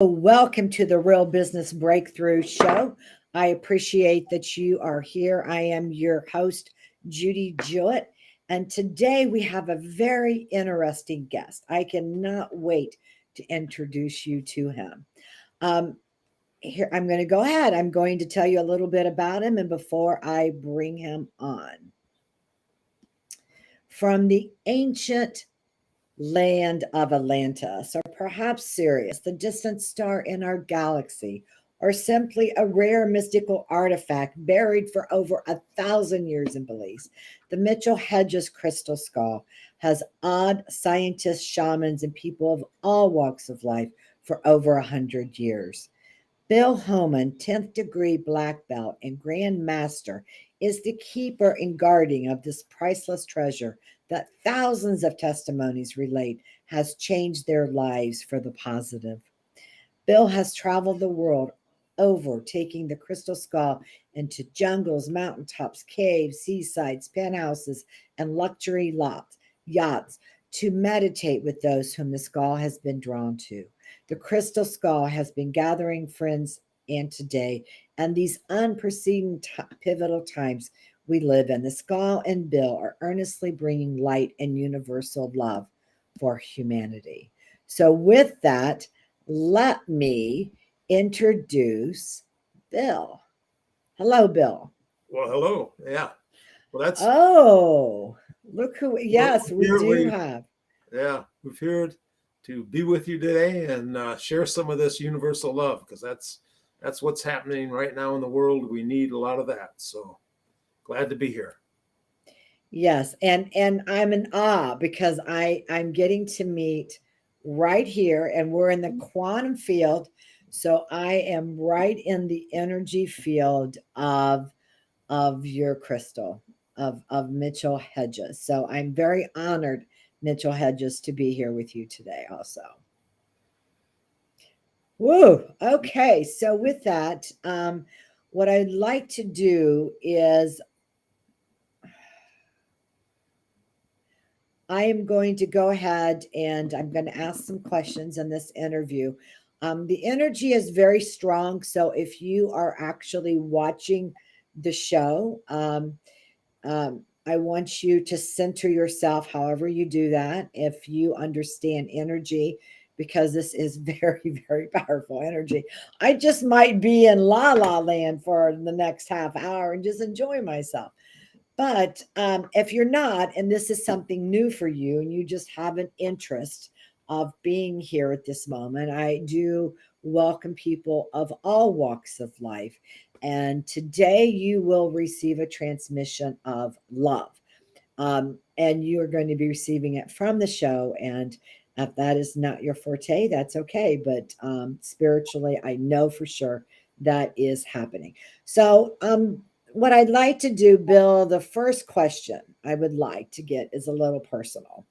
Welcome to the Real Business Breakthrough Show. I appreciate that you are here. I am your host, Judy Jewett, and today we have a very interesting guest. I cannot wait to introduce you to him. Um, Here, I'm going to go ahead. I'm going to tell you a little bit about him, and before I bring him on, from the ancient land of Atlantis, or perhaps Sirius, the distant star in our galaxy, or simply a rare mystical artifact buried for over 1,000 years in Belize. The Mitchell-Hedges Crystal Skull has awed scientists, shamans, and people of all walks of life for over 100 years. Bill Homann, 10th degree black belt and Grand Master, is the keeper and guardian of this priceless treasure that thousands of testimonies relate has changed their lives for the positive. Bill has traveled the world over, taking the crystal skull into jungles, mountaintops, caves, seasides, penthouses, and luxury yachts to meditate with those whom the skull has been drawn to. The crystal skull has been gathering friends and today, and these unprecedented pivotal times we live in, the skull and Bill are earnestly bringing light and universal love for humanity. So, with that, let me introduce Bill. Hello, Bill. Well, hello. Yeah. Well, that's Oh, look who, we're yes, we here. do have. We've here to be with you today and share some of this universal love because that's what's happening right now in the world. We need a lot of that. So glad to be here. Yes, and I'm in awe because I'm getting to meet right here, and we're in the quantum field, so I am right in the energy field of your crystal of Mitchell Hedges. So I'm very honored, Mitchell Hedges, to be here with you today also. Woo. Okay. So with that, what I'd like to do is I am going to go ahead and I'm going to ask some questions in this interview. The energy is very strong. So if you are actually watching the show, I want you to center yourself however you do that. If you understand energy, because this is very, very powerful energy. I just might be in la la land for the next half hour and just enjoy myself. But if you're not, and this is something new for you, and you just have an interest of being here at this moment, I do welcome people of all walks of life. And today you will receive a transmission of love. And you are going to be receiving it from the show. And if that is not your forte, that's okay. But spiritually, I know for sure that is happening. So, what I'd like to do, Bill, the first question I would like to get is a little personal.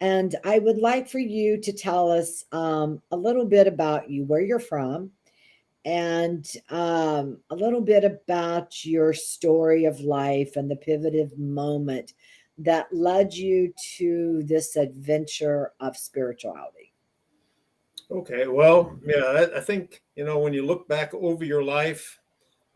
And I would like for you to tell us a little bit about you, where you're from, and a little bit about your story of life and the pivotal moment that led you to this adventure of spirituality. Okay. Well, yeah, I think, when you look back over your life,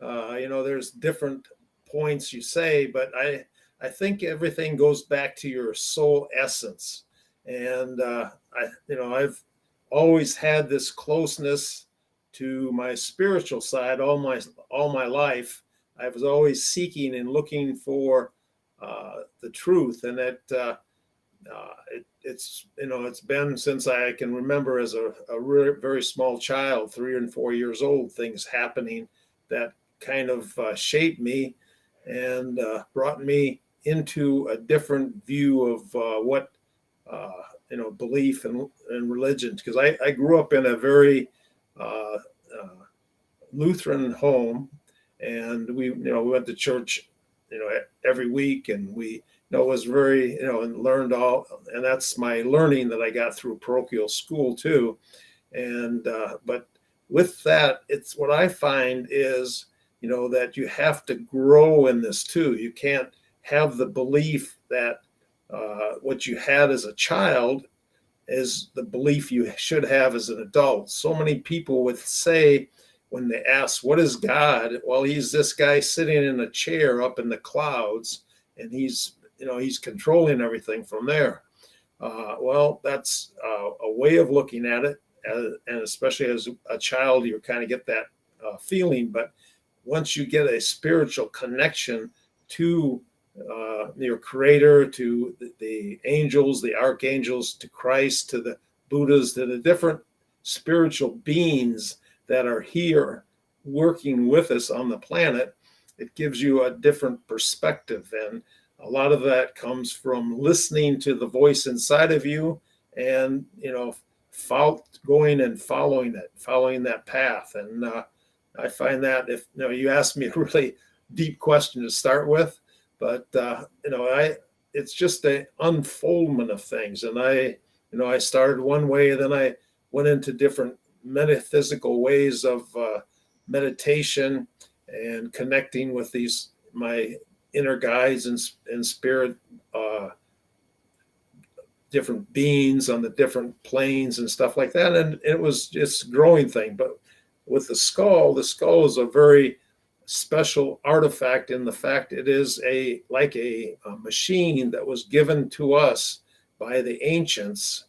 there's different points you say, but I think everything goes back to your soul essence. And I've always had this closeness to my spiritual side all my life. I was always seeking and looking for the truth, and it's been since I can remember as a very small child, 3 and 4 years old, things happening that kind of shaped me and brought me into a different view of what belief and religion. Because I grew up in a very uh, uh, Lutheran home, and we went to church every week, and we was very and learned all, and that's my learning that I got through parochial school too. And but with that, it's what I find is that you have to grow in this too. You can't have the belief that what you had as a child is the belief you should have as an adult. So many people would say when they ask, what is God? Well, he's this guy sitting in a chair up in the clouds, and he's controlling everything from there. Well, that's a way of looking at it, and especially as a child, you kind of get that feeling. But once you get a spiritual connection to your creator, to the angels, the archangels, to Christ, to the Buddhas, to the different spiritual beings that are here working with us on the planet, it gives you a different perspective. And a lot of that comes from listening to the voice inside of you and, going and following that path. And I find that if you ask me a really deep question to start with, but it's just an unfoldment of things. And I started one way, and then I went into different metaphysical ways of meditation and connecting with my inner guides and spirit, different beings on the different planes and stuff like that. And it's a growing thing. But with the skull is a very special artifact in the fact it is like a machine that was given to us by the ancients,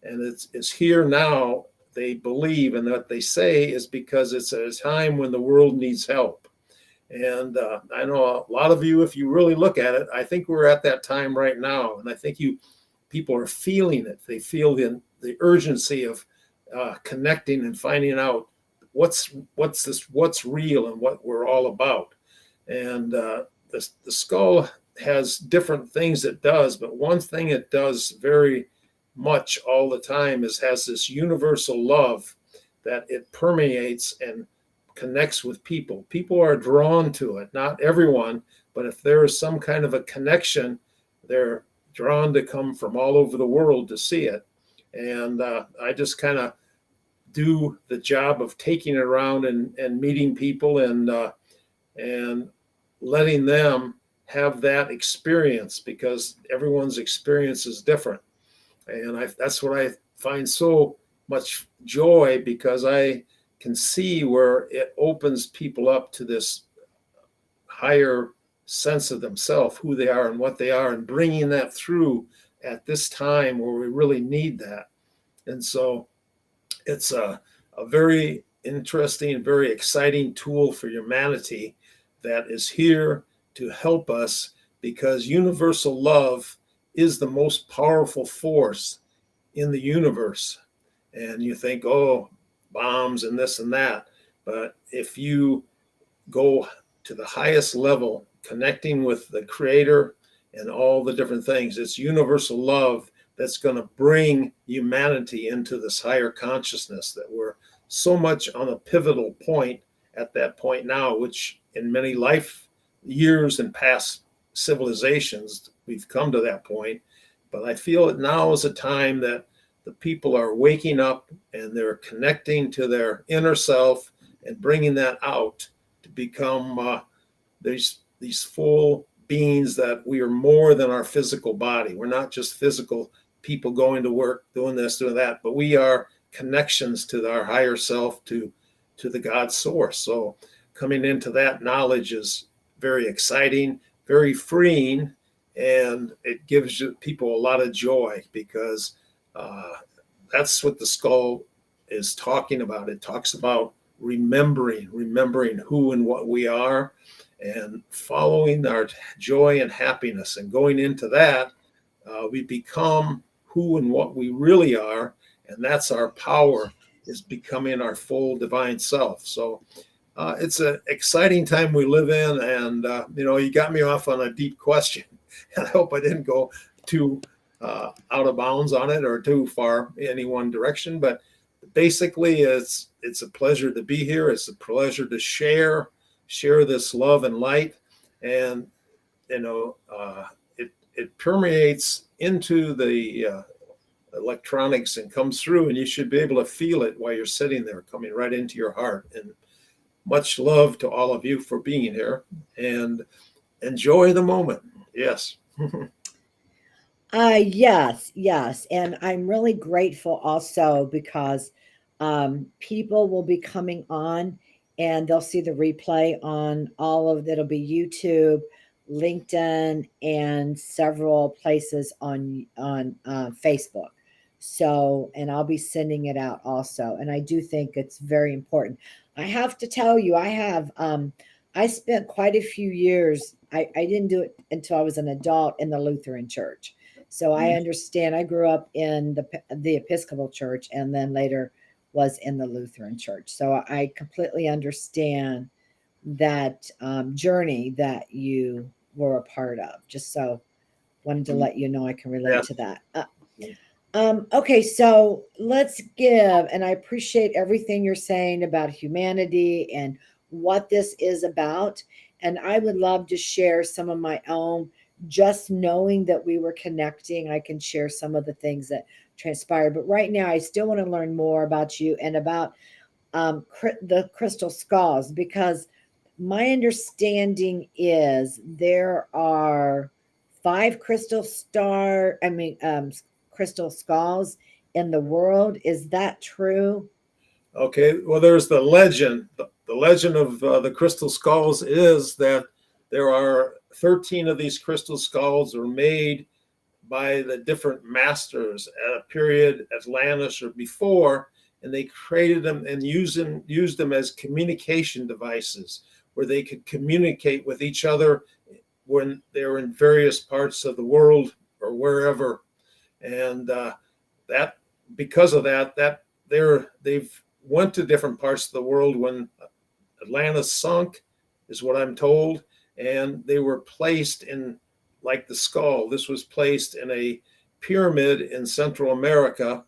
and it's here now. They believe, and what they say is because it's at a time when the world needs help. And I know a lot of you, if you really look at it, I think we're at that time right now. And I think people are feeling it. They feel the urgency of connecting and finding out what's real and what we're all about. And the skull has different things it does, but one thing it does very much all the time has this universal love that it permeates and connects with people. People are drawn to it, not everyone, but if there is some kind of a connection, they're drawn to come from all over the world to see it. And I just kind of do the job of taking it around and meeting people and letting them have that experience, because everyone's experience is different. And that's what I find so much joy, because I can see where it opens people up to this higher sense of themselves, who they are and what they are, and bringing that through at this time where we really need that. And so it's a very interesting, very exciting tool for humanity that is here to help us, because universal love is the most powerful force in the universe. And you think, oh, bombs and this and that. But if you go to the highest level, connecting with the creator and all the different things, it's universal love that's going to bring humanity into this higher consciousness, that we're so much on a pivotal point at that point now, which in many life years and past civilizations, we've come to that point. But I feel that now is a time that the people are waking up and they're connecting to their inner self and bringing that out to become these full beings, that we are more than our physical body. We're not just physical people going to work, doing this, doing that, but we are connections to our higher self, to the God source. So coming into that knowledge is very exciting, very freeing, and it gives people a lot of joy, because that's what the skull is talking about. It talks about remembering who and what we are, and following our joy and happiness, and going into that, we become who and what we really are, and that's our power, is becoming our full divine self. So it's an exciting time we live in, and you got me off on a deep question, and I hope I didn't go too out of bounds on it or too far in any one direction. But basically, it's a pleasure to be here. It's a pleasure to share this love and light, and it permeates into the electronics and comes through, and you should be able to feel it while you're sitting there, coming right into your heart. And much love to all of you for being here, and enjoy the moment. Yes. Yes, yes. And I'm really grateful also because people will be coming on and they'll see the replay on all of it'll be YouTube, LinkedIn, and several places on Facebook. So, and I'll be sending it out also. And I do think it's very important. I have to tell you, I spent quite a few years. I didn't do it until I was an adult in the Lutheran church. So I understand. I grew up in the Episcopal Church, and then later was in the Lutheran Church. So I completely understand that journey that you were a part of. Just so wanted to let you know I can relate Yeah. to that. Okay, so let's give, and I appreciate everything you're saying about humanity and what this is about. And I would love to share some of my own, just knowing that we were connecting, I can share some of the things that transpired. But right now, I still want to learn more about you and about the crystal skulls, because my understanding is there are five crystal skulls in the world. Is that true? Okay, well, there's the legend. The legend of the crystal skulls is that there are 13 of these crystal skulls are made by the different masters at a period, Atlantis or before, and they created them and used them as communication devices where they could communicate with each other when they were in various parts of the world or wherever. And that because of that they've went to different parts of the world when Atlantis sunk, is what I'm told, and they were placed in, like the skull. This was placed in a pyramid in Central America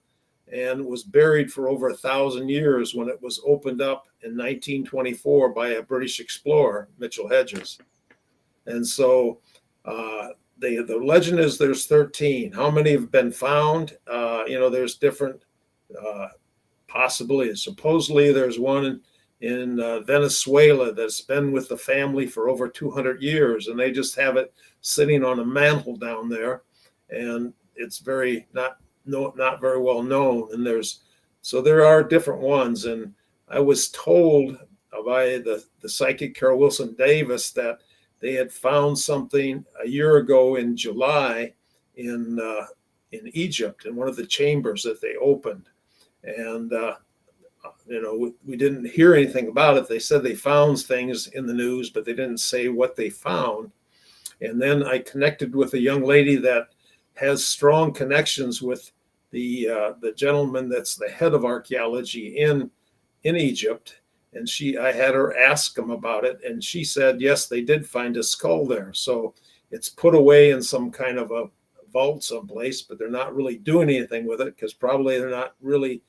and was buried for over 1,000 years when it was opened up in 1924 by a British explorer, Mitchell-Hedges. And so the legend is there's 13. How many have been found? There's different uh, possibilities. Supposedly, there's one in Venezuela that's been with the family for over 200 years, and they just have it sitting on a mantle down there, and it's very not very well known. And there are different ones, and I was told by the psychic Carol Wilson Davis that they had found something a year ago in July in in Egypt in one of the chambers that they opened, and we didn't hear anything about it. They said they found things in the news, but they didn't say what they found. And then I connected with a young lady that has strong connections with the gentleman that's the head of archaeology in Egypt. And I had her ask him about it, and she said yes, they did find a skull there. So it's put away in some kind of a vault someplace, but they're not really doing anything with it because probably they're not really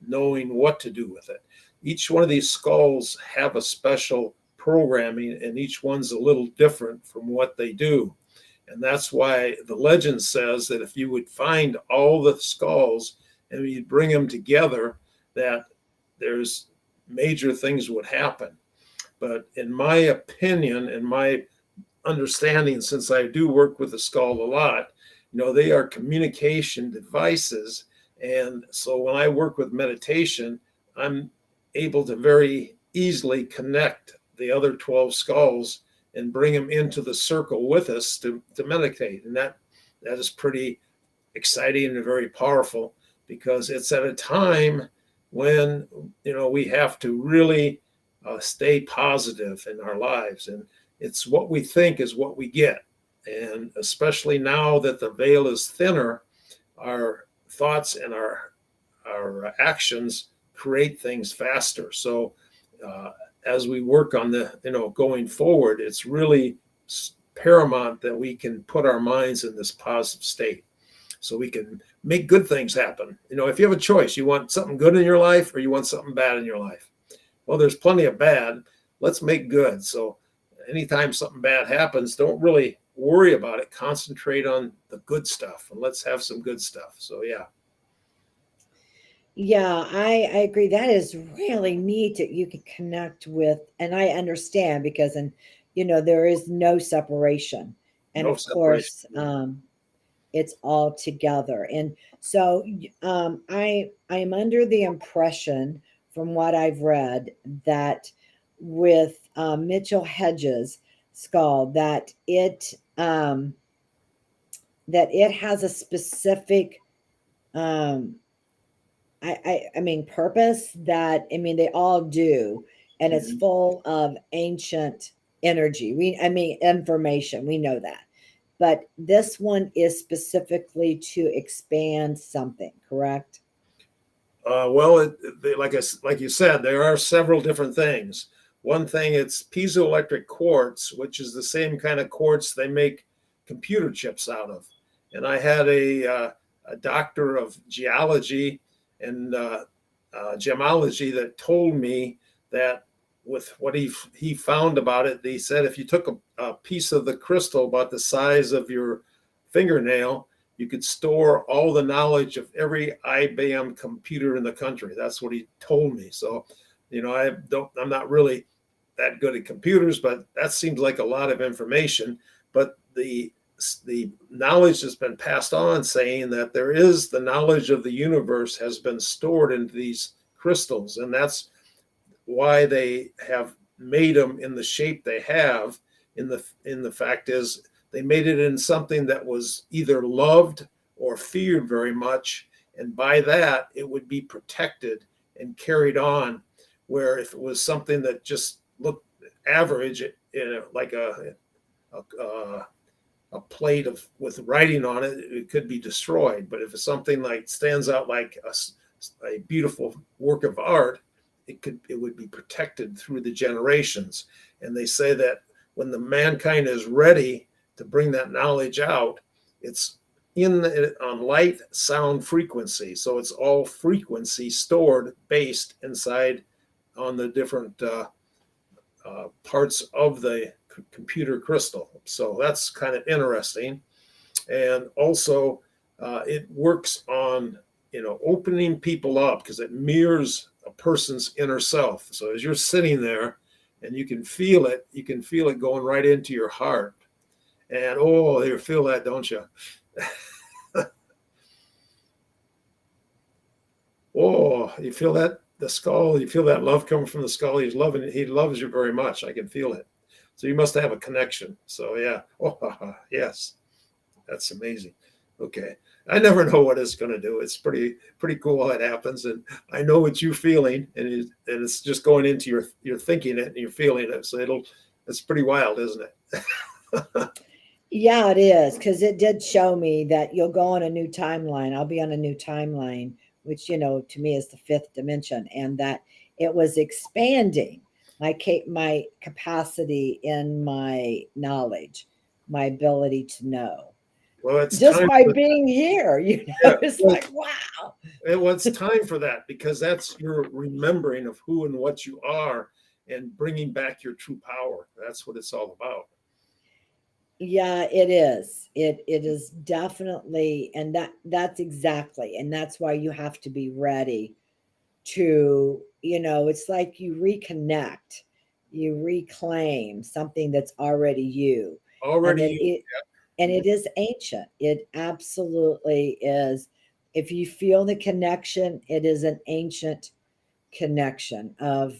knowing what to do with it. Each one of these skulls have a special programming, and each one's a little different from what they do. And that's why the legend says that if you would find all the skulls and you'd bring them together, that there's major things would happen. But in my opinion, in my understanding, since I do work with the skull a lot, they are communication devices. And so when I work with meditation, I'm able to very easily connect the other 12 skulls and bring them into the circle with us to meditate. And that is pretty exciting and very powerful, because it's at a time when we have to really stay positive in our lives, and it's what we think is what we get. And especially now that the veil is thinner, our thoughts and our actions create things faster. So as we work on going forward, it's really paramount that we can put our minds in this positive state so we can make good things happen. If you have a choice, you want something good in your life or you want something bad in your life. Well, there's plenty of bad. Let's make good. So anytime something bad happens, don't really worry about it. Concentrate on the good stuff, and let's have some good stuff. So yeah. Yeah, I agree. That is really neat that you can connect with, and I understand because, and there is no separation. And No of separation. course, it's all together. And so I am under the impression from what I've read that with Mitchell-Hedges skull that it has a specific um, I mean purpose that I mean they all do, and it's Mhm. full of ancient energy. I mean information. We know that, but this one is specifically to expand something. Correct? Well, like you said, there are several different things. One thing, it's piezoelectric quartz, which is the same kind of quartz they make computer chips out of. And I had a doctor of geology and gemology that told me that with what he found about it, he said if you took a piece of the crystal about the size of your fingernail, you could store all the knowledge of every IBM computer in the country. That's what he told me. So, I'm not really that good at computers, but that seems like a lot of information. But the knowledge that's been passed on saying that there is the knowledge of the universe has been stored in these crystals, and that's why they have made them in the shape they have. In the fact is they made it in something that was either loved or feared very much, and by that it would be protected and carried on, where if it was something that just looked average, like a, a plate of with writing on it, it could be destroyed. But if it's something like stands out like a beautiful work of art, it would be protected through the generations. And they say that when the mankind is ready to bring that knowledge out, it's on light, sound, frequency. So it's all frequency stored based inside on the different parts of the computer crystal. So that's kind of interesting. And also, it works on opening people up because it mirrors a person's inner self. So as you're sitting there, and you can feel it going right into your heart. And oh, you feel that, don't you? Oh, you feel that the skull. You feel that love coming from the skull. He loves you very much. I can feel it. So you must have a connection. So yeah. Oh, yes. That's amazing. Okay. I never know what it's going to do. It's pretty cool how it happens, and I know what you're feeling, and it's just going into your thinking it and you're feeling it. So it's pretty wild, isn't it? Yeah, it is because it did show me that you'll go on a new timeline. I'll be on a new timeline, which to me is the fifth dimension, and that it was expanding my capacity in my knowledge, my ability to know Well, it's just time by for being here. yeah. It's Well, like wow. it's time for that because that's your remembering of who and what you are and bringing back your true power. That's what it's all about. Yeah, it is. It is definitely, and that's exactly, and that's why you have to be ready to, it's like you reconnect, you reclaim something that's already you. And Already, it is ancient. It absolutely is. If you feel the connection, it is an ancient connection of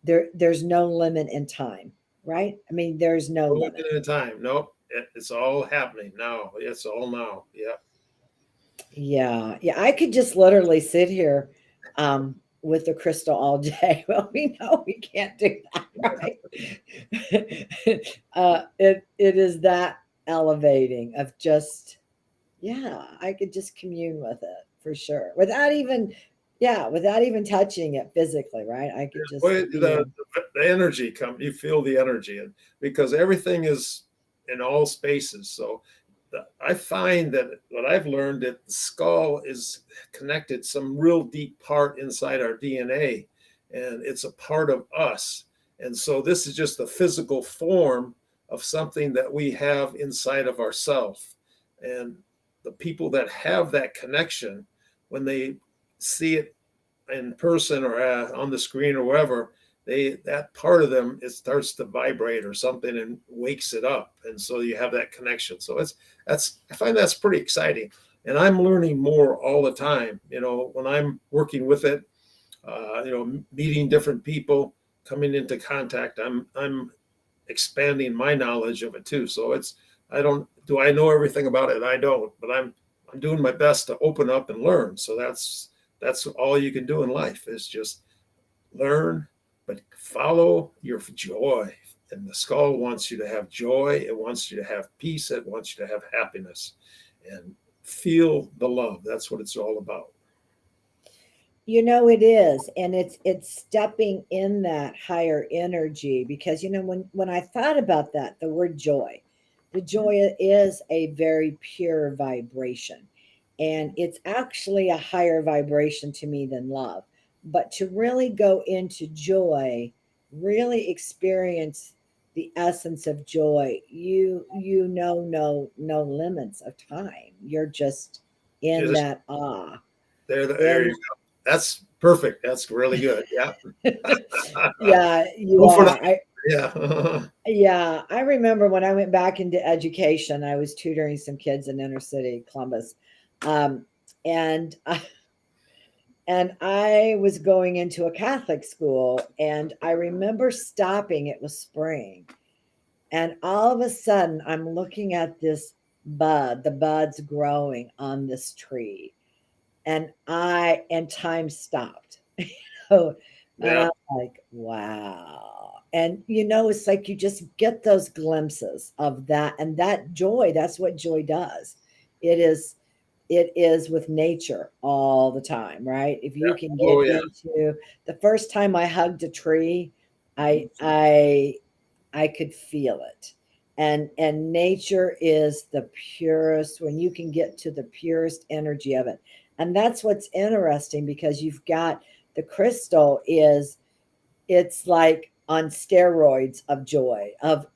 there's no limit in time, right? I mean, there's no no limit. at a time. Nope, it's all happening now. It's all now. Yeah. Yeah, yeah, I could just literally sit here with the crystal all day. Well, we know we can't do that, right? It is that elevating of just yeah, I could just commune with it for sure. Without even touching it physically, right? I could just Well, be in. the energy you feel the energy, and because everything is in all spaces. So I find that what I've learned that the skull is connected some real deep part inside our DNA, and it's a part of us. And so this is just a physical form of something that we have inside of ourselves. And the people that have that connection, when they see it in person or on the screen or wherever, that part of them, it starts to vibrate or something and wakes it up, and so you have that connection. So I find that's pretty exciting, and I'm learning more all the time. When I'm working with it, meeting different people, coming into contact, I'm expanding my knowledge of it too. So I know everything about it? I don't, but I'm doing my best to open up and learn. So that's all you can do in life, is just learn, but follow your joy. And the skull wants you to have joy. It wants you to have peace. It wants you to have happiness and feel the love. That's what it's all about. It is, and it's stepping in that higher energy, because when I thought about that, the word joy, the joy is a very pure vibration, and it's actually a higher vibration to me than love. But to really go into joy, really experience the essence of joy, you know no limits of time. You're just in Just that awe. there you In go. That's perfect. That's really good. Yeah. Yeah, you Go for that. are. I Yeah. Yeah, I remember when I went back into education, I was tutoring some kids in inner city Columbus. Um, and and I was going into a Catholic school, and I remember stopping, it was spring, and all of a sudden I'm looking at this the bud's growing on this tree, and time stopped. Oh, and Yeah. I'm like, wow. And it's like you just get those glimpses of that, and that joy, that's what joy does. It is it is with nature all the time, right? If you Yeah. can Oh get yeah. into the first time I hugged a tree, I Mhm. I I could feel it. And nature is the purest, when you can get to the purest energy of it. And that's what's interesting, because you've got the crystal is, it's like on steroids of joy, of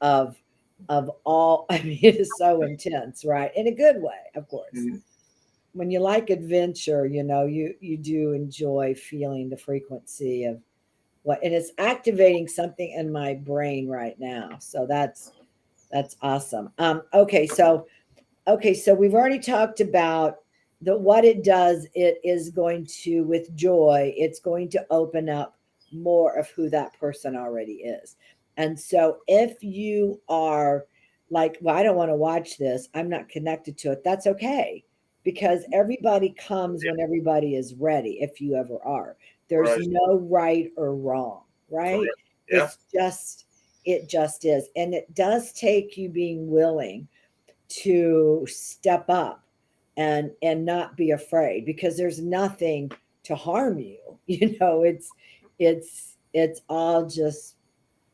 all. I mean, it is so intense, right? In a good way, of course. Mhm. When you like adventure, you do enjoy feeling the frequency of what, and it's activating something in my brain right now. So that's awesome. Okay, so we've already talked about the what it does. It is going to, with joy, it's going to open up more of who that person already is. And so if you are like, well, I don't want to watch this, I'm not connected to it, that's okay. Because everybody comes when everybody is ready, if you ever are. There's Right. no right or wrong, right? Correct. Yeah. It just is. And it does take you being willing to step up and not be afraid, because there's nothing to harm you. It's all just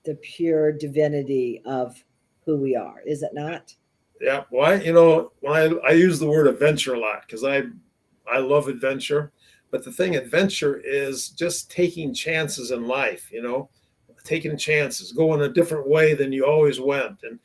the pure divinity of who we are, is it not? Yeah. Well, when I use the word adventure a lot, because I love adventure, but the thing, adventure is just taking chances in life. Taking chances, going a different way than you always went, and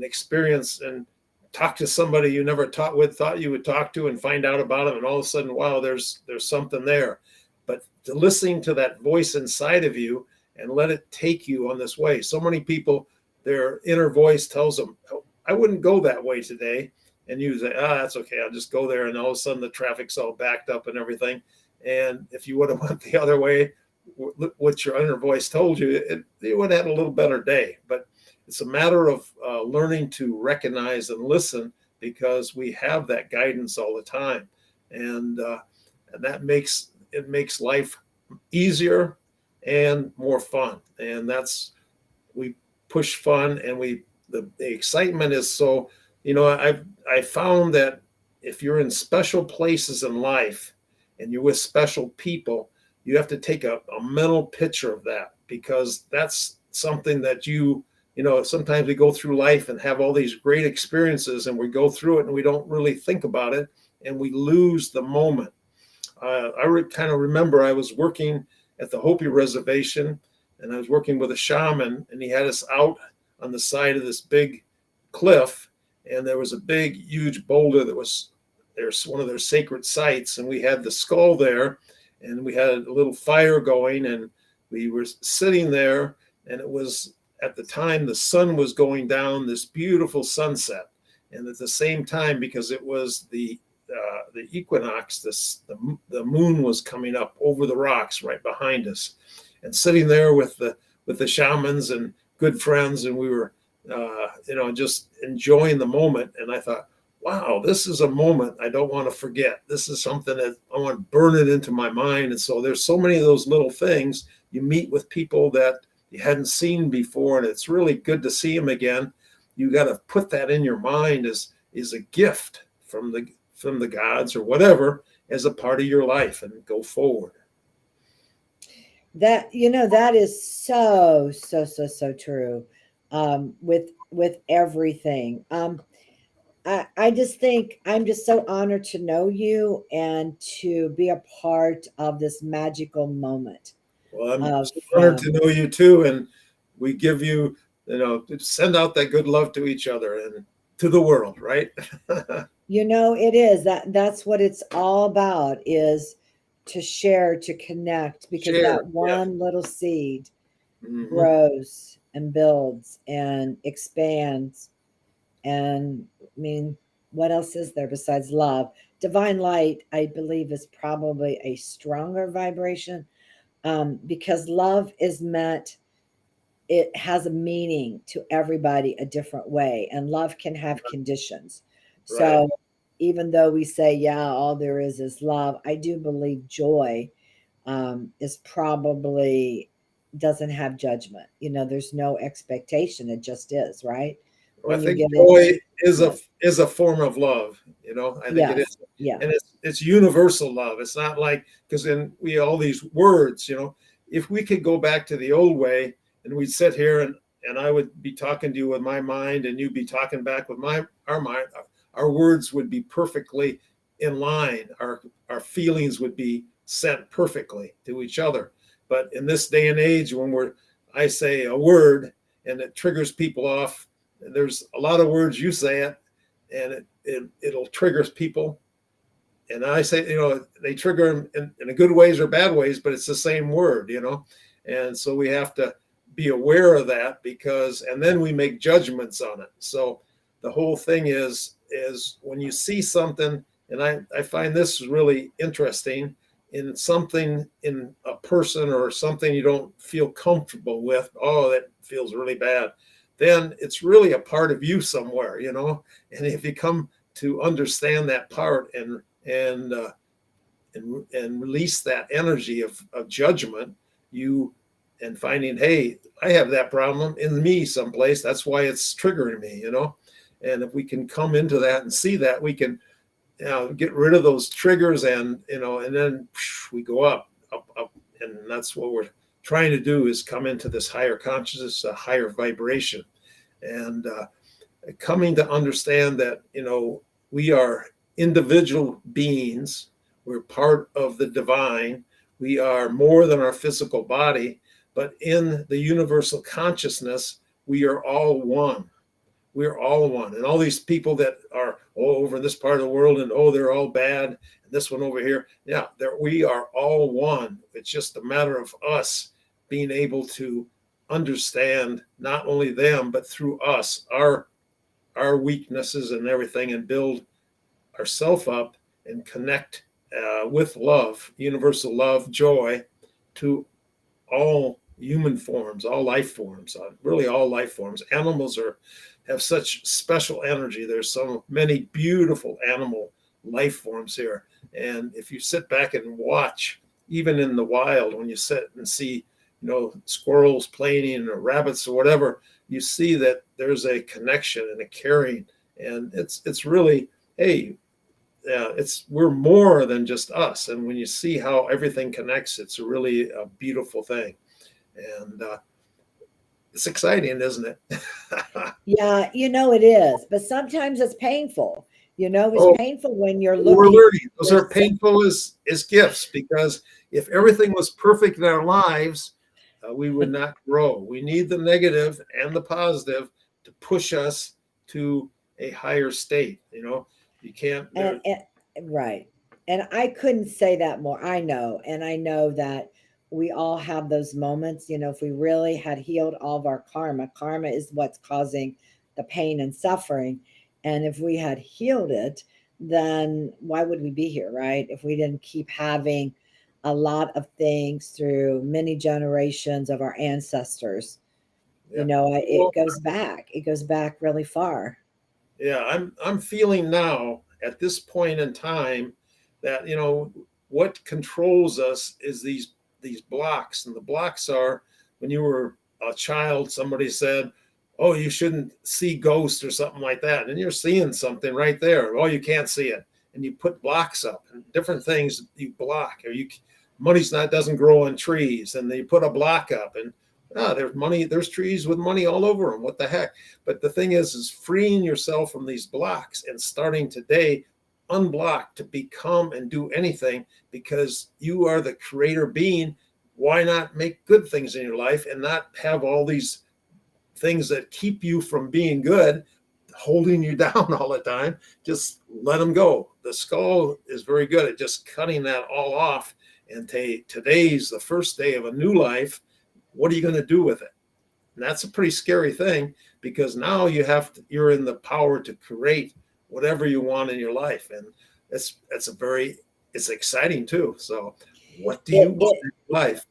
experience and talk to somebody you never thought you would talk to, and find out about them, and all of a sudden, wow, there's something there. But to listening to that voice inside of you and let it take you on this way. So many people, their inner voice tells them, oh, I wouldn't go that way today. And you say, that's okay, I'll just go there. And all of a sudden the traffic's all backed up and everything. And if you would have went the other way, what your inner voice told you, you would have had a little better day. But it's a matter of learning to recognize and listen, because we have that guidance all the time, and that makes life easier and more fun. And we push fun, and the excitement is so. I found that if you're in special places in life and you're with special people, you have to take a mental picture of that, because that's something that sometimes we go through life and have all these great experiences, and we go through it and we don't really think about it, and we lose the moment. Kind of remember, I was working at the Hopi reservation, and I was working with a shaman, and he had us out on the side of this big cliff, and there was a big, huge boulder that was there's one of their sacred sites, and we had the skull there, and we had a little fire going, and we were sitting there, and it was at the time the sun was going down, this beautiful sunset. And at the same time, because it was the equinox, the moon was coming up over the rocks right behind us, and sitting there with the shamans and good friends, and we were just enjoying the moment. And I thought, wow, this is a moment I don't want to forget. This is something that I want to burn it into my mind. And so there's so many of those little things. You meet with people that you hadn't seen before, and it's really good to see them again. You got to put that in your mind as is a gift from the gods or whatever, as a part of your life, and go forward. That, that is so, so, so, so true. With everything. I just think I'm just so honored to know you and to be a part of this magical moment Well, I'm of so honored to know you too, and we give you, send out that good love to each other and to the world, right? it is that's what it's all about, is to share, to connect, because Share, that yeah. one little seed Mm-hmm. grows and builds and expands. And I mean, what else is there besides love? Divine light, I believe, is probably a stronger vibration, because love is meant, it has a meaning to everybody a different way, and love can have conditions. Right. So even though we say, yeah, all there is love, I do believe joy is probably doesn't have judgment. There's no expectation, it just is, right? Well, I When you think get joy into is a yes, is a form of love. I think it yes, is, yeah. and it's universal love. It's not like, because then we all these words. If we could go back to the old way, and we'd sit here, and I would be talking to you with my mind, and you'd be talking back with our mind. Our words would be perfectly in line. Our feelings would be sent perfectly to each other. But in this day and age, when I say a word and it triggers people off, there's a lot of words you say it, and it'll trigger people. And I say, they trigger them in a good ways or bad ways, but it's the same word. And so we have to be aware of that, and then we make judgments on it. So the whole thing is when you see something, and I find this really interesting, in something, in a person or something you don't feel comfortable with, oh, that feels really bad, then it's really a part of you somewhere. And if you come to understand that part, and release that energy of judgment, you and finding, hey, I have that problem in me someplace, that's why it's triggering me. And if we can come into that and see that, we can get rid of those triggers, and then we go up, and that's what we're trying to do, is come into this higher consciousness, a higher vibration, and coming to understand that we are individual beings. We're part of the divine. We are more than our physical body, but in the universal consciousness, we are all one. We're all one. And all these people that are over in this part of the world, and they're all bad, and this one over here, yeah, we are all one. It's just a matter of us being able to understand not only them, but through us, our weaknesses and everything, and build ourself up and connect with love, universal love, joy, to all human forms, all life forms, really all life forms. Animals have such special energy. There's so many beautiful animal life forms here. And if you sit back and watch, even in the wild, when you sit and see, squirrels playing or rabbits or whatever, you see that there's a connection and a caring. And it's really, hey, we're more than just us. And when you see how everything connects, it's really a beautiful thing. And it's exciting, isn't it? Yeah, it is. But sometimes it's painful. It's Oh, painful when you're we're looking learning. Those for are painful as gifts, because if everything was perfect in our lives, we would not grow. We need the negative and the positive to push us to a higher state. You can't. and right. And I couldn't say that more. I know. And I know that we all have those moments. If we really had healed all of our karma is what's causing the pain and suffering. And if we had healed it, then why would we be here, right? If we didn't keep having a lot of things through many generations of our ancestors, Yeah. it goes back really far. Yeah, I'm feeling now at this point in time that what controls us is these blocks, and the blocks are when you were a child, somebody said, "Oh, you shouldn't see ghosts" or something like that, and you're seeing something right there. Oh, you can't see it, and you put blocks up, and different things you block, or money's not doesn't grow on trees, and they put a block up, and there's money, there's trees with money all over them. What the heck? But the thing is freeing yourself from these blocks and starting today unblocked to become and do anything because you are the creator being. Why not make good things in your life and not have all these things that keep you from being good, holding you down all the time? Just let them go. The skull is very good at just cutting that all off. And today's the first day of a new life. What are you going to do with it? And that's a pretty scary thing because now you're in the power to create whatever you want in your life. And it's exciting too. So what do you It want it in your life?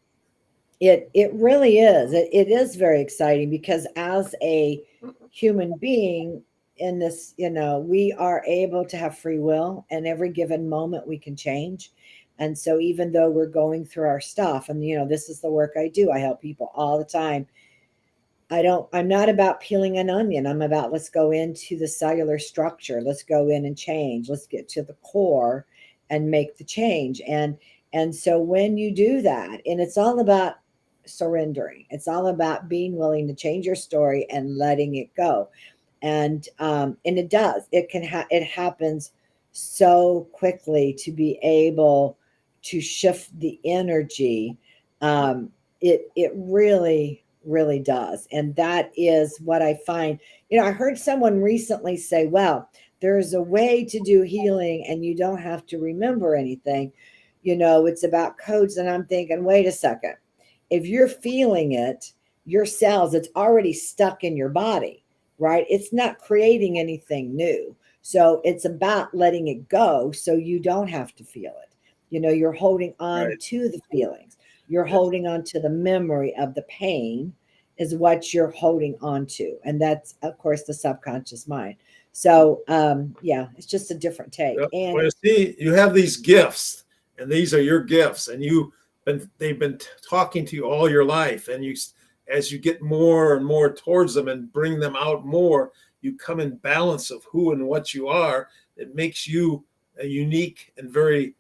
it really is. It is very exciting because as a human being in this, we are able to have free will, and every given moment we can change. And so even though we're going through our stuff, and this is the work I do, I help people all the time. I'm not about peeling an onion. I'm about, let's go into the cellular structure. Let's go in and change. Let's get to the core and make the change. And so when you do that, and it's all about surrendering. It's all about being willing to change your story and letting it go. And it does. It happens so quickly to be able to shift the energy. It really does. And that is what I find. I heard someone recently say, well, there's a way to do healing and you don't have to remember anything. It's about codes. And I'm thinking, wait a second. If you're feeling it, your cells, it's already stuck in your body, right? It's not creating anything new. So it's about letting it go so you don't have to feel it. You're holding on Right. to the feelings. You're Yes. holding on to the memory of the pain is what you're holding on to. And that's, of course, the subconscious mind. So, yeah, it's just a different take. Yep. And Well, you see, you have these gifts, and these are your gifts, and they've been talking to you all your life, and as you get more and more towards them and bring them out more, you come in balance of who and what you are. It makes you a unique and very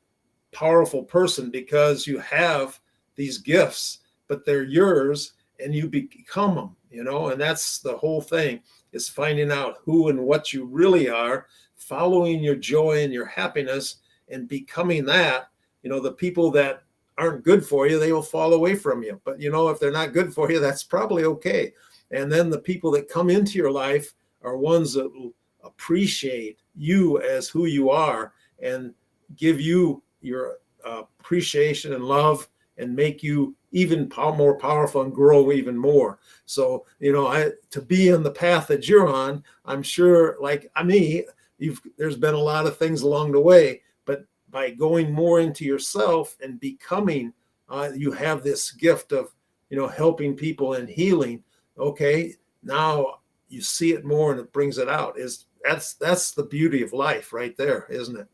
powerful person because you have these gifts, but they're yours and you become them, and that's the whole thing, is finding out who and what you really are, following your joy and your happiness and becoming that. The people that aren't good for you, they will fall away from you. But if they're not good for you, that's probably okay. And then the people that come into your life are ones that will appreciate you as who you are and give you your appreciation and love and make you even more powerful and grow even more. So, to be on the path that you're on, I'm sure, like me, there's been a lot of things along the way, but by going more into yourself and becoming, you have this gift of, helping people and healing. Okay, now you see it more and it brings it out. That's the beauty of life right there, isn't it?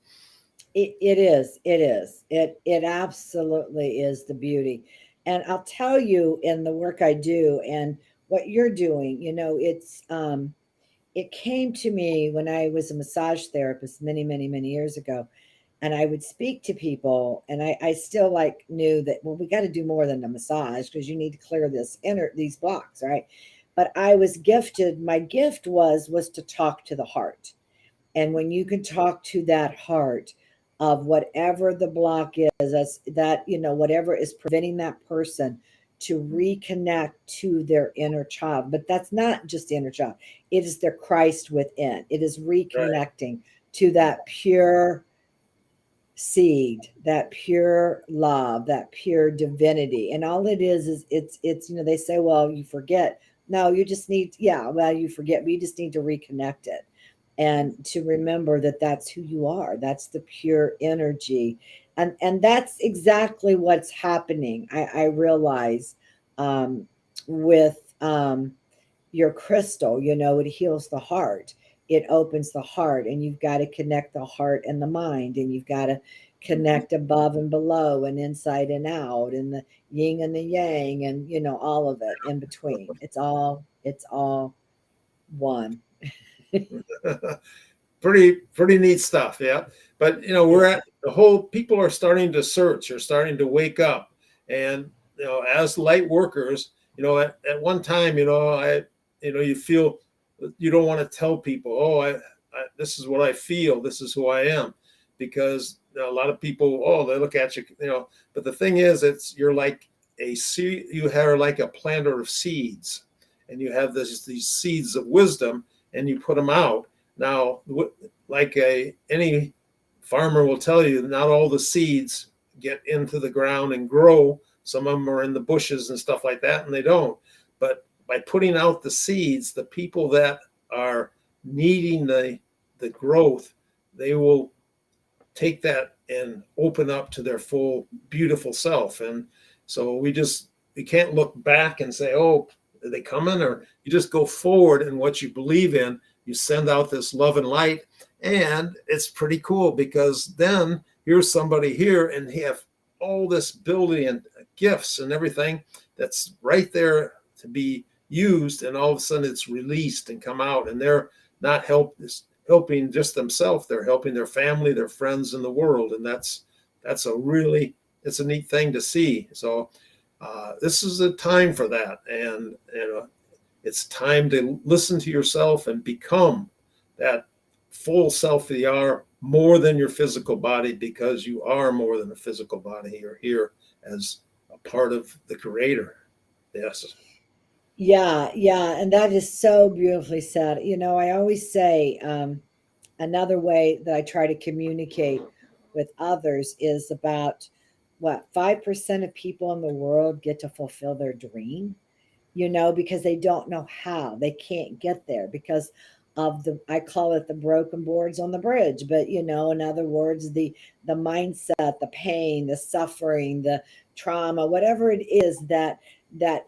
it absolutely is the beauty. And I'll tell you, in the work I do and what you're doing, it came to me when I was a massage therapist many, many, many years ago. And I would speak to people, and I still like knew that, well, we got to do more than a massage because you need to clear these blocks, right? But I was gifted, my gift was to talk to the heart. And when you can talk to that heart of whatever the block is, whatever is preventing that person to reconnect to their inner child. But that's not just the inner child, it is their Christ within. It is Right. reconnecting to that pure seed, that pure love, that pure divinity. And all it is it's they say, well, you forget. No, you just need, yeah, well, you forget, but you just need to reconnect it and to remember that that's who you are. That's the pure energy. And that's exactly what's happening. I realize um, with your crystal, it heals the heart. It opens the heart, and you've got to connect the heart and the mind, and you've got to connect above and below and inside and out, and the yin and the yang, and all of it in between. It's all one. Pretty neat stuff, yeah. But It, we're at the whole people are starting to search, are starting to wake up, and as light workers, at one time, you feel you don't want to tell people, oh, this is what I feel, this is who I am, because a lot of people, oh, they look at you, but the thing is, you're like a seed, you are like a planter of seeds, and you have these seeds of wisdom, and you put them out. Now, like any farmer will tell you, not all the seeds get into the ground and grow. Some of them are in the bushes and stuff like that, and they don't. But by putting out the seeds, the people that are needing the growth, they will take that and open up to their full beautiful self. And so we can't look back and say, oh, are they coming? Or you just go forward in what you believe in. You send out this love and light, and it's pretty cool, because then here's somebody here and they have all this building and gifts and everything that's right there to be used, and all of a sudden it's released and come out, and they're not helping just themselves, they're helping their family, their friends in the world. And that's it's a neat thing to see. So this is a time for that, and it's time to listen to yourself and become that full self that you are, more than your physical body, because you are more than a physical body. You're here as a part of the creator. Yes. yeah, yeah, and that is so beautifully said. I always say, another way that I try to communicate with others is about what 5% of people in the world get to fulfill their dream, because they don't know how. They can't get there because of I call it the broken boards on the bridge. But in other words, the mindset, the pain, the suffering, the trauma, whatever it is that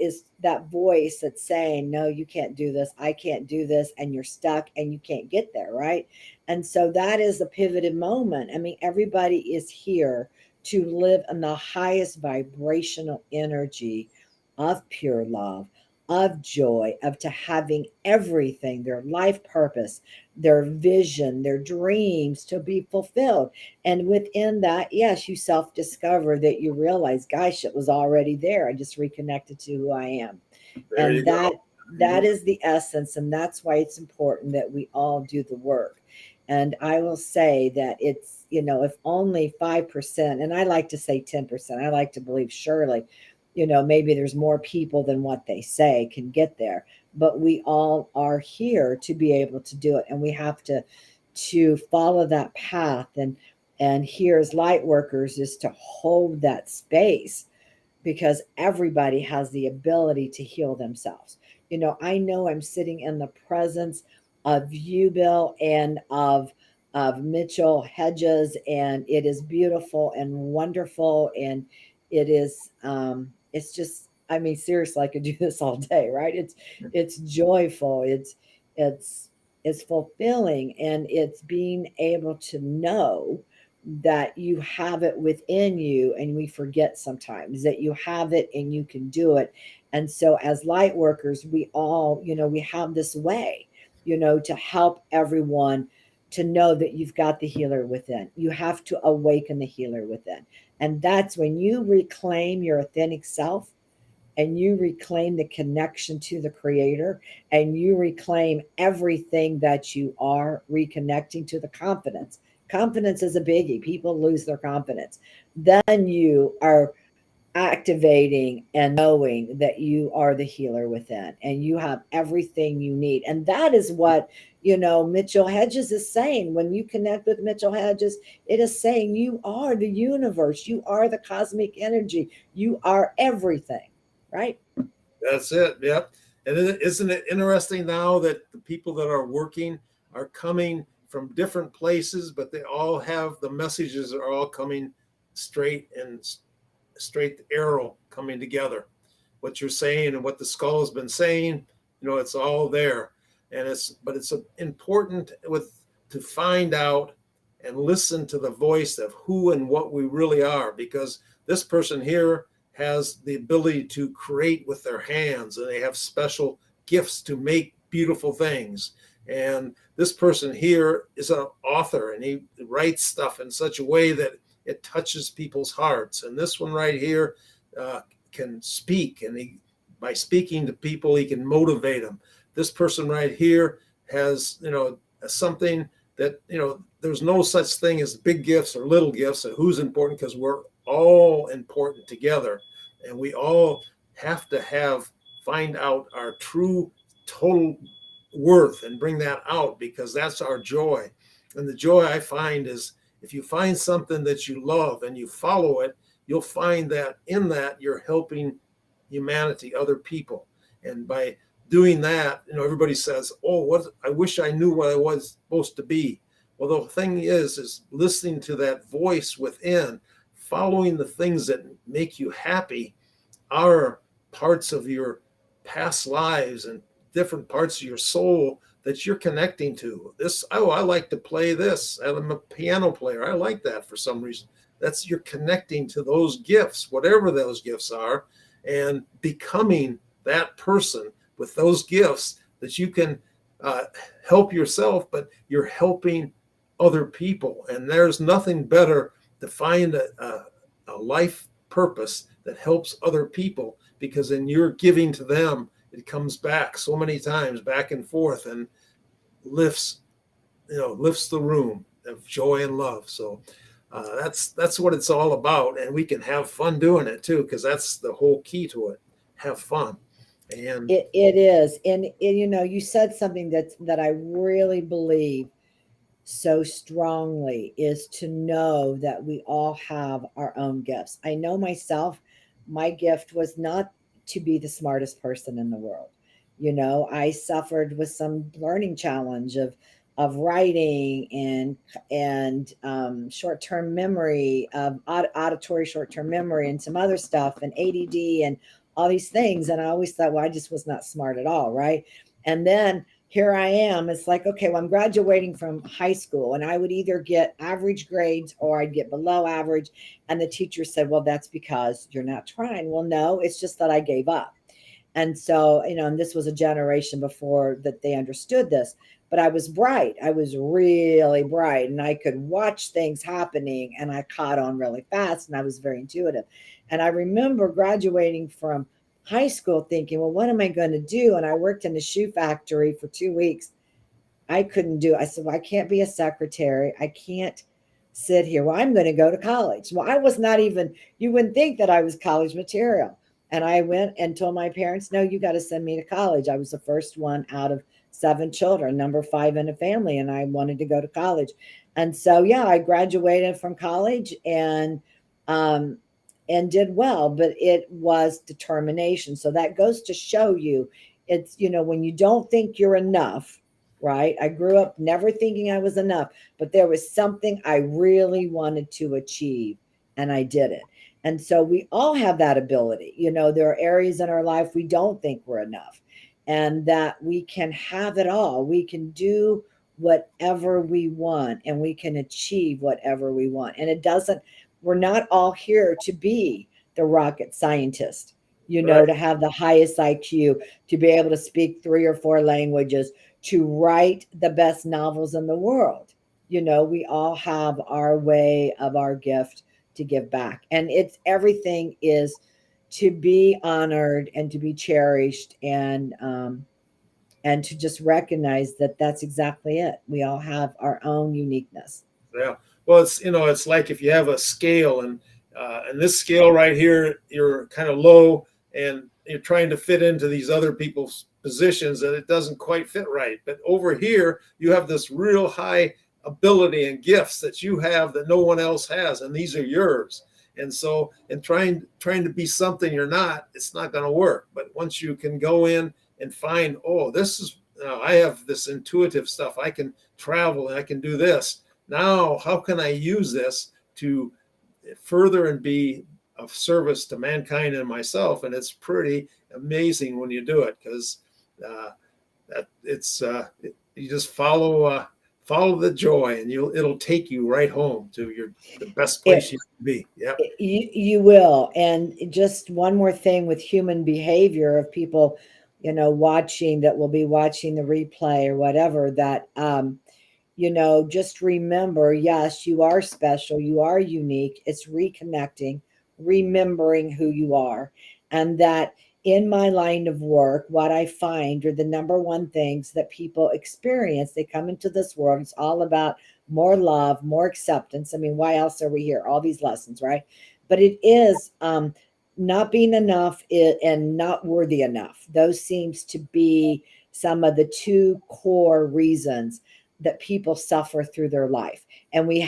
is that voice that's saying, no, you can't do this, I can't do this, and you're stuck and you can't get there, right? And so that is the pivoted moment. I mean, everybody is here to live in the highest vibrational energy of pure love, of joy, of to having everything, their life purpose, their vision, their dreams to be fulfilled. And within that, yes, you self discover that you realize, gosh, it was already there. I just reconnected to who I am. There And you go. that is the essence. And that's why it's important that we all do the work. And I will say that it's, if only 5%, and I like to say 10%, I like to believe surely, maybe there's more people than what they say can get there, but we all are here to be able to do it. And we have to follow that path. And here as light workers is to hold that space, because everybody has the ability to heal themselves. I know I'm sitting in the presence of you, Bill, and of Mitchell-Hedges, and it is beautiful and wonderful, and it's just, I mean, seriously, I could do this all day, right? It's joyful, it's it's fulfilling, and it's being able to know that you have it within you, and we forget sometimes that you have it and you can do it. And so as light workers, we all, we have this way, to help everyone to know that you've got the healer within. You have to awaken the healer within. And that's when you reclaim your authentic self, and you reclaim the connection to the creator, and you reclaim everything that you are, reconnecting to the confidence is a biggie. People lose their confidence. Then you are activating and knowing that you are the healer within and you have everything you need. And that is what, Mitchell-Hedges is saying. When you connect with Mitchell-Hedges, it is saying you are the universe, you are the cosmic energy, you are everything, right? That's it. Yep. And isn't it interesting now that the people that are working are coming from different places, but they all have the messages are all coming straight and straight arrow coming together. What you're saying and what the skull has been saying, it's all there. And it's important to find out and listen to the voice of who and what we really are, because this person here has the ability to create with their hands, and they have special gifts to make beautiful things. And this person here is an author, and he writes stuff in such a way that it touches people's hearts. And this one right here can speak, and by speaking to people, he can motivate them. This person right here has, something that, there's no such thing as big gifts or little gifts, and who's important, because we're all important together, and we all have to find out our true total worth and bring that out, because that's our joy. And the joy I find is, if you find something that you love and you follow it, you'll find that in that you're helping humanity, other people. And by doing that, everybody says, "Oh, what I wish I knew what I was supposed to be." Well, the thing is listening to that voice within, following the things that make you happy, are parts of your past lives and different parts of your soul that you're connecting to. I like to play this. I'm a piano player. I like that for some reason. That's, you're connecting to those gifts, whatever those gifts are, and becoming that person with those gifts that you can help yourself, but you're helping other people. And there's nothing better to find a life purpose that helps other people, because then you're giving to them, it comes back so many times, back and forth, and lifts the room of joy and love. So that's what it's all about, and we can have fun doing it too, because that's the whole key to it. Have fun. And It is. And you said something that I really believe so strongly, is to know that we all have our own gifts. I know myself, my gift was not to be the smartest person in the world. I suffered with some learning challenge of writing and short-term memory, auditory short-term memory, and some other stuff, and ADD, and all these things. And I always thought, well, I just was not smart at all, right? And then here I am. It's like, okay, well, I'm graduating from high school, and I would either get average grades or I'd get below average. And the teacher said, well, that's because you're not trying. Well, no, it's just that I gave up. And so, and this was a generation before that they understood this, but I was bright. I was really bright, and I could watch things happening, and I caught on really fast, and I was very intuitive. And I remember graduating from high school thinking, well, what am I going to do? And I worked in a shoe factory for 2 weeks. I couldn't do it. I said, well, I can't be a secretary. I can't sit here. Well, I'm going to go to college. Well, I was not even, you wouldn't think that I was college material. And I went and told my parents, no, you got to send me to college. I was the first one out of 7 children, number 5 in a family, and I wanted to go to college. And so, yeah, I graduated from college um, and did well, but it was determination. So that goes to show you, it's, when you don't think you're enough, right? I grew up never thinking I was enough, but there was something I really wanted to achieve, and I did it. And so we all have that ability. There are areas in our life we don't think we're enough, and that we can have it all. We can do whatever we want, and we can achieve whatever we want. And we're not all here to be the rocket scientist, right, to have the highest IQ, to be able to speak 3 or 4 languages, to write the best novels in the world. We all have our way of our gift to give back. And it's everything is to be honored and to be cherished, and to just recognize that that's exactly it. We all have our own uniqueness. yeah. Well, it's like if you have a scale, and And this scale right here, you're kind of low and you're trying to fit into these other people's positions and it doesn't quite fit right. But over here, you have this real high ability and gifts that you have that no one else has, and these are yours. And so, in trying to be something you're not, it's not going to work. But once you can go in and find, oh, this is, I have this intuitive stuff. I can travel and I can do this. Now, how can I use this to further and be of service to mankind and myself? And it's pretty amazing when you do it, because you just follow the joy, and it'll take you right home to the best place It, you can be. Yep. you will. And just one more thing with human behavior of people, watching, that will be watching the replay or whatever, that just remember, yes, you are special, you are unique. It's reconnecting, remembering who you are. And that in my line of work, what I find are the number one things that people experience. They come into this world, it's all about more love, more acceptance. I mean, why else are we here? All these lessons, right? But it is not being enough and not worthy enough. Those seems to be some of the two core reasons that people suffer through their life. And we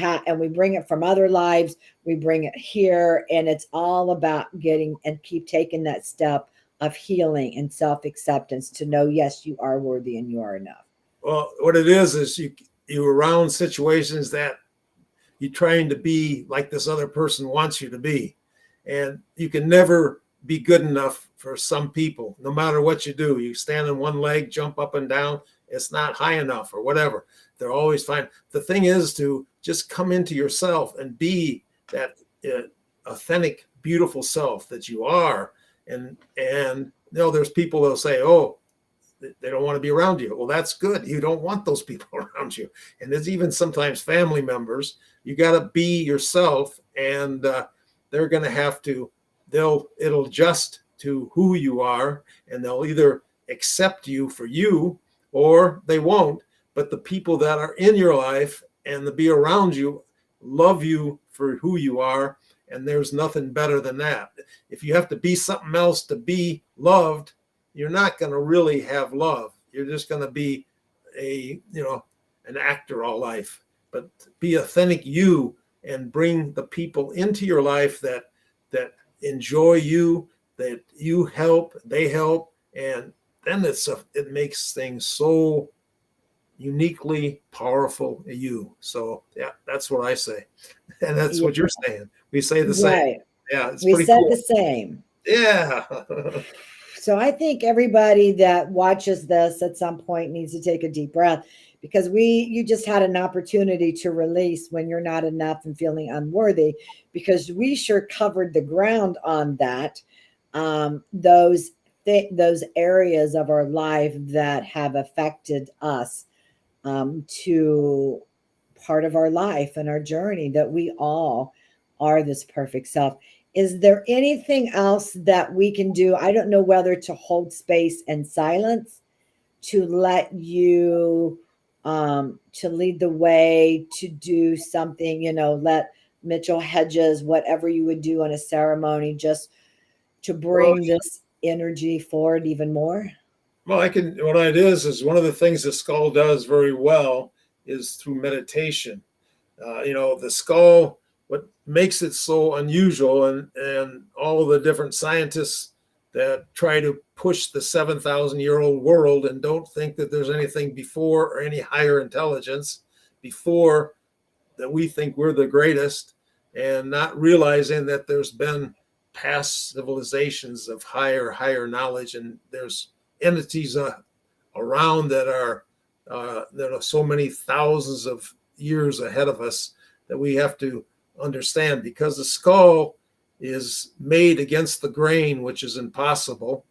bring it from other lives, we bring it here, and it's all about getting and keep taking that step of healing and self-acceptance to know, yes, you are worthy and you are enough. Well, what it is you around situations that you're trying to be like this other person wants you to be, and you can never be good enough for some people. No matter what you do, you stand on one leg, jump up and down, it's not high enough or whatever. They're always fine. The thing is to just come into yourself and be that authentic, beautiful self that you are. And there's people that'll say, oh, they don't want to be around you. Well, that's good. You don't want those people around you. And there's even sometimes family members. You got to be yourself, and they're going to have to, it'll adjust to who you are, and they'll either accept you for you or they won't. But the people that are in your life and to be around you love you for who you are. And there's nothing better than that. If you have to be something else to be loved, you're not going to really have love. You're just going to be an actor all life. But be authentic you and bring the people into your life that enjoy you, that you help, they help, and then it makes things so uniquely powerful you. So yeah, that's what I say, and that's Yeah, what you're saying. We say the same. right. Yeah, it's We pretty said cool. the same. Yeah. So I think everybody that watches this at some point needs to take a deep breath, because you just had an opportunity to release when you're not enough and feeling unworthy, because we sure covered the ground on that. Those areas of our life that have affected us, to part of our life and our journey, that we all are this perfect self. Is there anything else that we can do? I don't know whether to hold space and silence, to let you, to lead the way, to do something, let Mitchell-Hedges, whatever you would do on a ceremony, just to Well, bring this energy forward even more. I can. What it is one of the things the skull does very well is through meditation. The skull, what makes it so unusual, and all of the different scientists that try to push the 7,000-year-old world and don't think that there's anything before or any higher intelligence before, that we think we're the greatest, and not realizing that there's been past civilizations of higher knowledge, and there's entities around that are so many thousands of years ahead of us, that we have to understand, because the skull is made against the grain, which is impossible.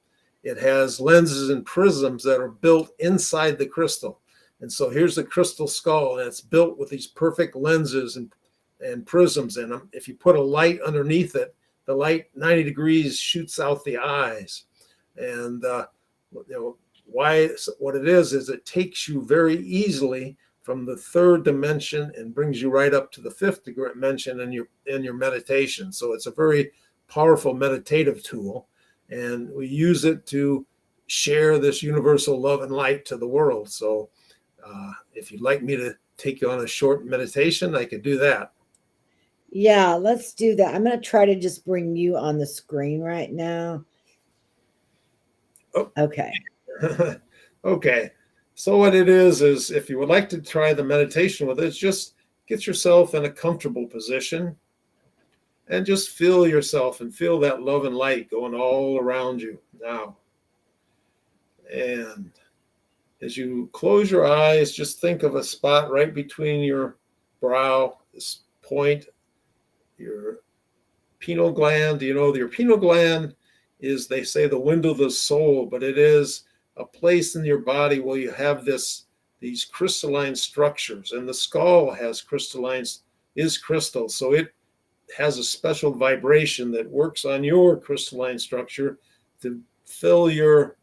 It has lenses and prisms that are built inside the crystal. And so here's the crystal skull, and it's built with these perfect lenses and prisms in them. If you put a light underneath it, the light 90 degrees shoots out the eyes. And why, what it is it takes you very easily from the third dimension and brings you right up to the fifth dimension in your meditation. So it's a very powerful meditative tool, and we use it to share this universal love and light to the world. So if you'd like me to take you on a short meditation, I could do that. Yeah, let's do that. I'm going to try to just bring you on the screen right now. Oh. Okay. Okay. So what it is if you would like to try the meditation with it, just get yourself in a comfortable position and just feel yourself and feel that love and light going all around you now. And as you close your eyes, just think of a spot right between your brow, this point, your pineal gland. You know, your pineal gland is, they say, the window of the soul, but it is a place in your body where you have these crystalline structures, and the skull is crystal, so it has a special vibration that works on your crystalline structure to fill your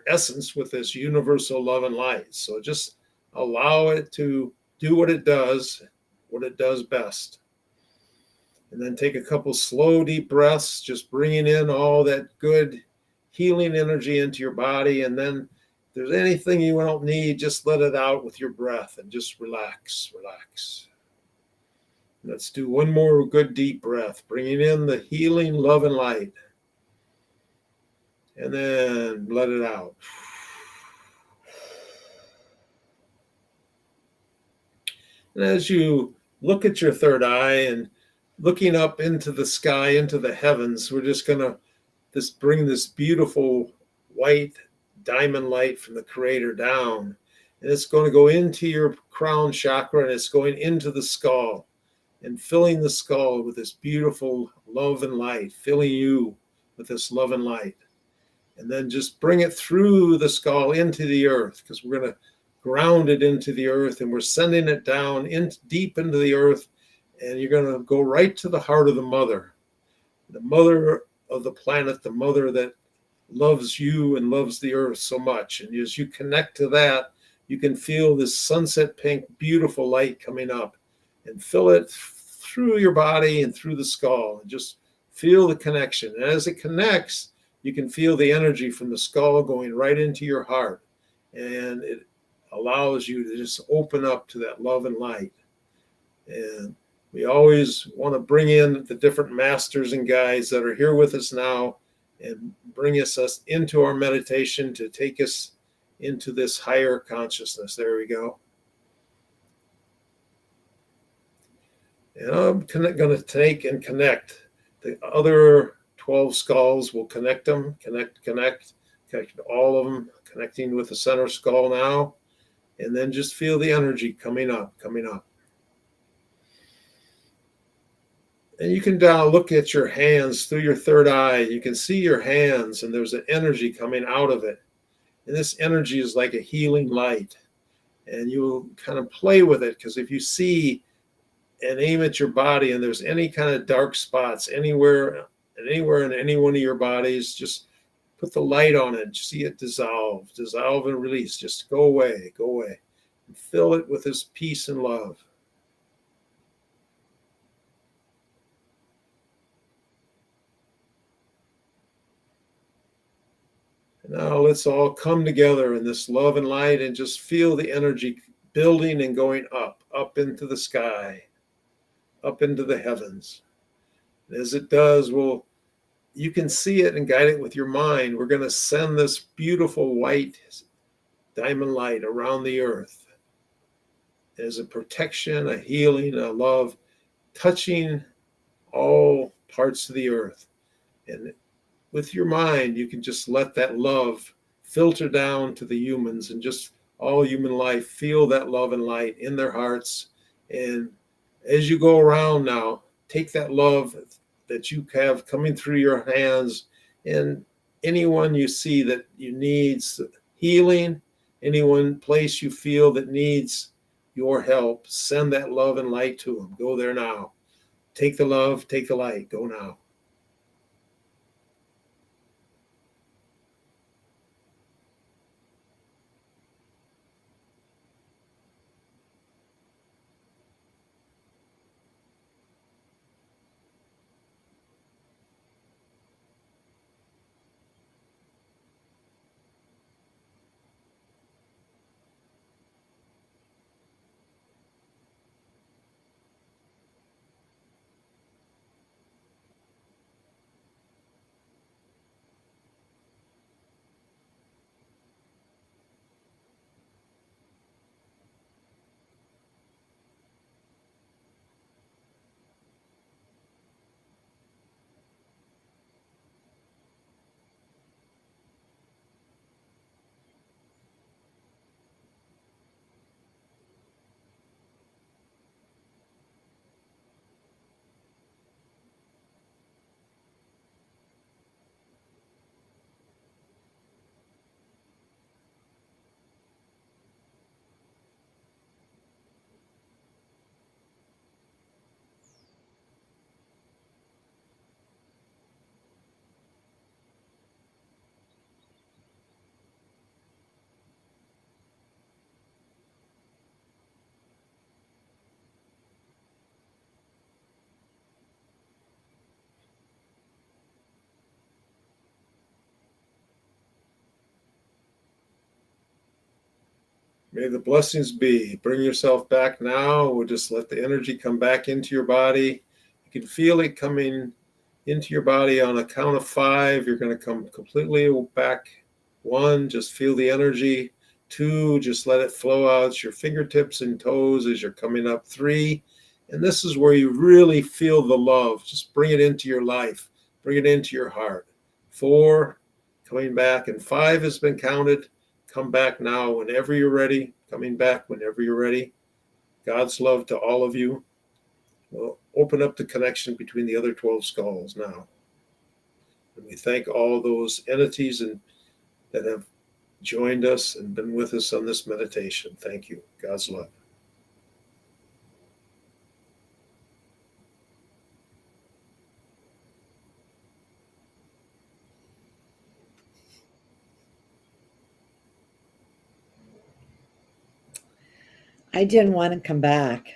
essence with this universal love and light. So just allow it to do what it does best. And then take a couple slow, deep breaths, just bringing in all that good healing energy into your body. And then if there's anything you don't need, just let it out with your breath and just relax. Let's do one more good deep breath, bringing in the healing love and light. And then let it out. And as you look at your third eye and looking up into the sky, into the heavens, we're just going to bring this beautiful white diamond light from the Creator down. And it's going to go into your crown chakra, and it's going into the skull and filling the skull with this beautiful love and light, filling you with this love and light. And then just bring it through the skull into the earth, because we're going to ground it into the earth, and we're sending it down deep into the earth. And you're going to go right to the heart of the mother of the planet, the mother that loves you and loves the earth so much. And as you connect to that, you can feel this sunset pink, beautiful light coming up, and fill it through your body and through the skull, and just feel the connection. And as it connects, you can feel the energy from the skull going right into your heart, and it allows you to just open up to that love and light. And we always want to bring in the different masters and guides that are here with us now and bring us into our meditation to take us into this higher consciousness. There we go. And I'm going to take and connect the other 12 skulls. We'll connect them, connect all of them, connecting with the center skull now. And then just feel the energy coming up. And you can now look at your hands through your third eye. You can see your hands, and there's an energy coming out of it. And this energy is like a healing light. And you'll kind of play with it, because if you see and aim at your body and there's any kind of dark spots anywhere in any one of your bodies, just put the light on it, see it dissolve and release, just go away, and fill it with this peace and love. And now let's all come together in this love and light and just feel the energy building and going up into the sky, up into the heavens. And as it does, you can see it and guide it with your mind. We're going to send this beautiful white diamond light around the earth as a protection, a healing, a love, touching all parts of the earth. And with your mind, you can just let that love filter down to the humans, and just all human life feel that love and light in their hearts. And as you go around now, take that love that you have coming through your hands, and anyone you see that you needs healing, anyone place you feel that needs your help, send that love and light to them. Go there now. Take the love, take the light. Go now. May the blessings be. Bring yourself back now. We'll just let the energy come back into your body. You can feel it coming into your body on a count of 5. You're going to come completely back. 1, just feel the energy. 2, just let it flow out your fingertips and toes as you're coming up. 3, and this is where you really feel the love. Just bring it into your life. Bring it into your heart. 4, coming back, and 5 has been counted. Come back now whenever you're ready. Coming back whenever you're ready. God's love to all of you. We'll open up the connection between the other 12 skulls now. And we thank all those entities that have joined us and been with us on this meditation. Thank you. God's love. I didn't want to come back.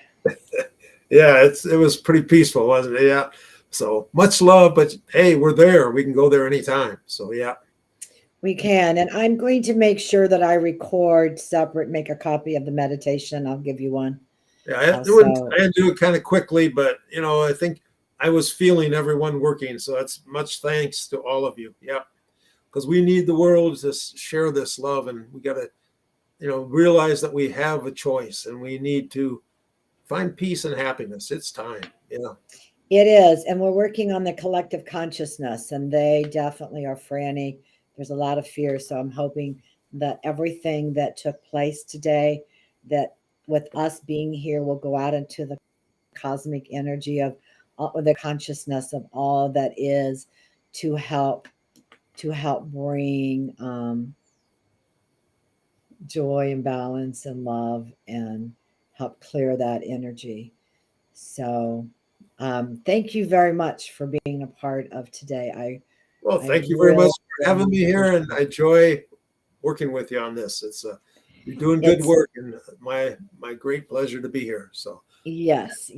Yeah, it was pretty peaceful, wasn't it? Yeah. So much love, but hey, we're there. We can go there anytime. So yeah. We can. And I'm going to make sure that I record separate, make a copy of the meditation. I'll give you one. Yeah, I had to do it kind of quickly, but I think I was feeling everyone working. So that's much thanks to all of you. Yeah. Because we need the world to share this love, and we got to, realize that we have a choice and we need to find peace and happiness. It's time. Yeah. It is. And we're working on the collective consciousness, and they definitely are frantic. There's a lot of fear. So I'm hoping that everything that took place today, that with us being here, will go out into the cosmic energy of the consciousness of all that is, to help bring joy and balance and love, and help clear that energy. So thank you very much for being a part of today. Well, thank you very much for having me here, and I enjoy working with you on this. You're doing good work, and my great pleasure to be here. So yes,